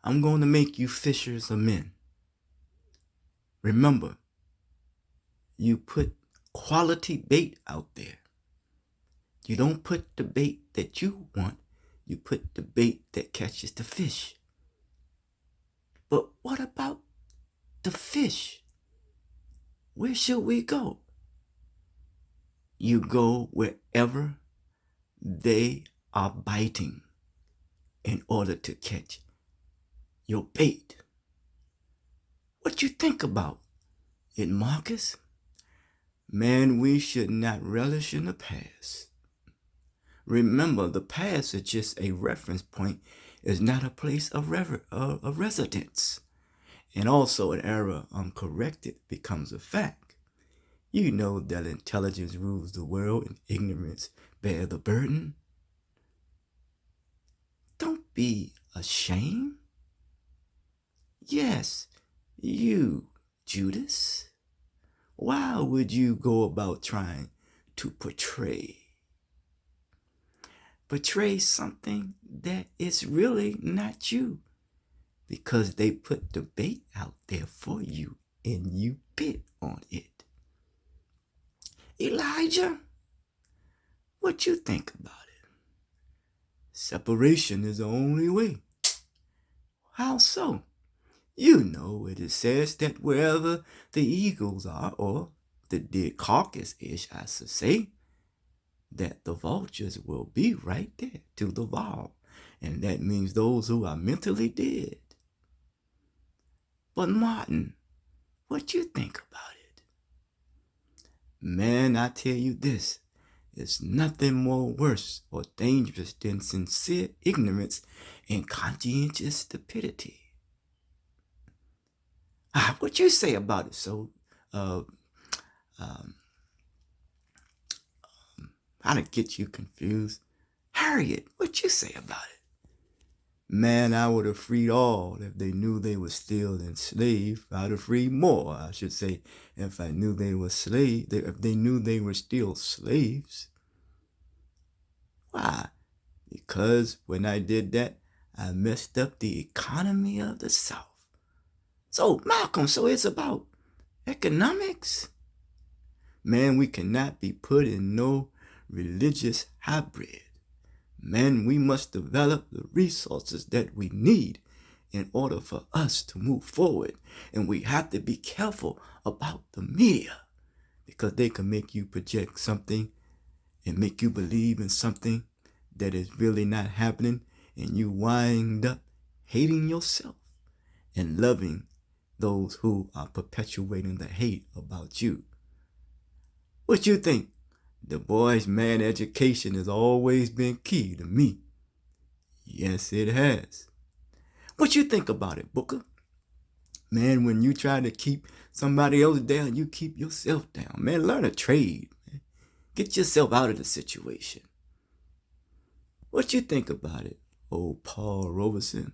I'm going to make you fishers of men. Remember, you put quality bait out there. You don't put the bait that you want. You put the bait that catches the fish. But what about the fish? Where should we go? You go wherever they are biting in order to catch your bait. What you think about it, Marcus? Man, we should not relish in the past. Remember, the past is just a reference point. It's not a place of residence. And also an error uncorrected becomes a fact. You know that intelligence rules the world and ignorance bear the burden. Don't be ashamed. Yes, you, Judas. Why would you go about trying to portray something that is really not you? Because they put the bait out there for you and you bit on it. Elijah, what you think about it? Separation is the only way. How so? You know, it is said that wherever the eagles are, or the dead carcass is, I should say, that the vultures will be right there to devour. And that means those who are mentally dead. But Martin, what you think about it? Man, I tell you this, there's nothing more worse or dangerous than sincere ignorance and conscientious stupidity. What you say about it? So, how to get you confused? Harriet, what you say about it? Man, I would have freed all if they knew they were still enslaved. I'd have freed more, I should say, if I knew they were slaves, if they knew they were still slaves. Why? Because when I did that, I messed up the economy of the South. So, Malcolm, so it's about economics? Man, we cannot be put in no religious hybrid. Man, we must develop the resources that we need in order for us to move forward. And we have to be careful about the media because they can make you project something and make you believe in something that is really not happening, and you wind up hating yourself and loving those who are perpetuating the hate about you. What you think? The boys' man education has always been key to me. Yes, it has. What you think about it, Booker? Man, when you try to keep somebody else down, you keep yourself down. Man, learn a trade. Man. Get yourself out of the situation. What you think about it, old Paul Robeson?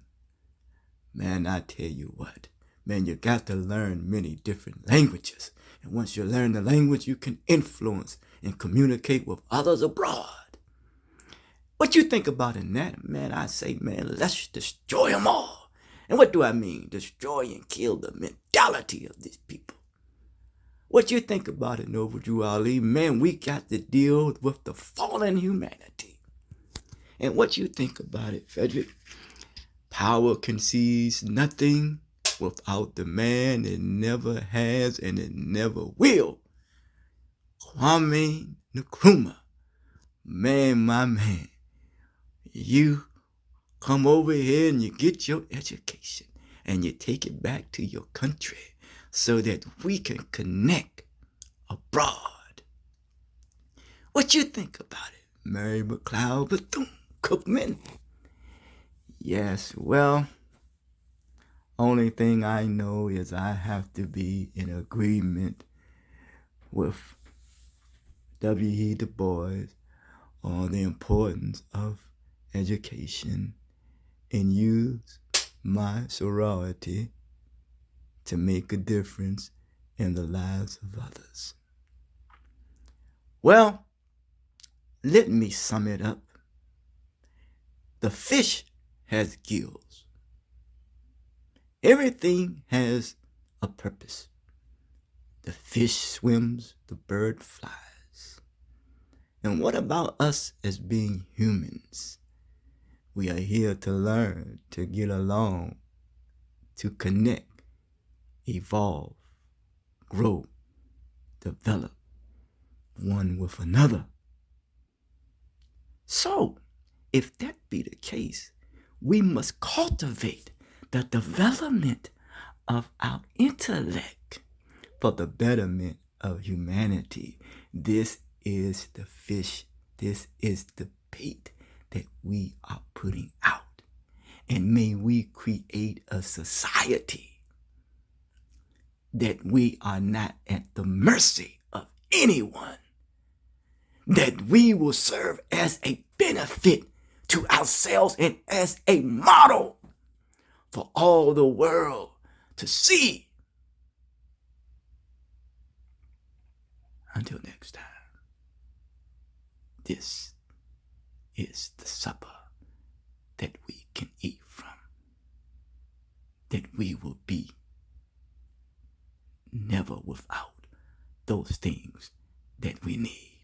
Man, I tell you what. Man, you got to learn many different languages. And once you learn the language, you can influence and communicate with others abroad. What you think about it, that? Man, I say, man, let's destroy them all. And what do I mean? Destroy and kill the mentality of these people. What you think about it, Noble Drew Ali? Man, we got to deal with the fallen humanity. And what you think about it, Frederick? Power concedes nothing without the man. It never has and it never will. Kwame Nkrumah. Man, my man. You come over here and you get your education and you take it back to your country so that we can connect abroad. What you think about it, Mary McLeod Bethune-Cookman? Yes, well, only thing I know is I have to be in agreement with W.E. Du Bois on the importance of education and use my sorority to make a difference in the lives of others. Well, let me sum it up. The fish has gills. Everything has a purpose. The fish swims, the bird flies. And what about us as being humans? We are here to learn, to get along, to connect, evolve, grow, develop one with another. So, if that be the case, we must cultivate the development of our intellect for the betterment of humanity. This is the fish. This is the bait that we are putting out. And may we create a society that we are not at the mercy of anyone, that we will serve as a benefit to ourselves and as a model for all the world to see. Until next time, this is the supper that we can eat from, that we will be never without those things that we need.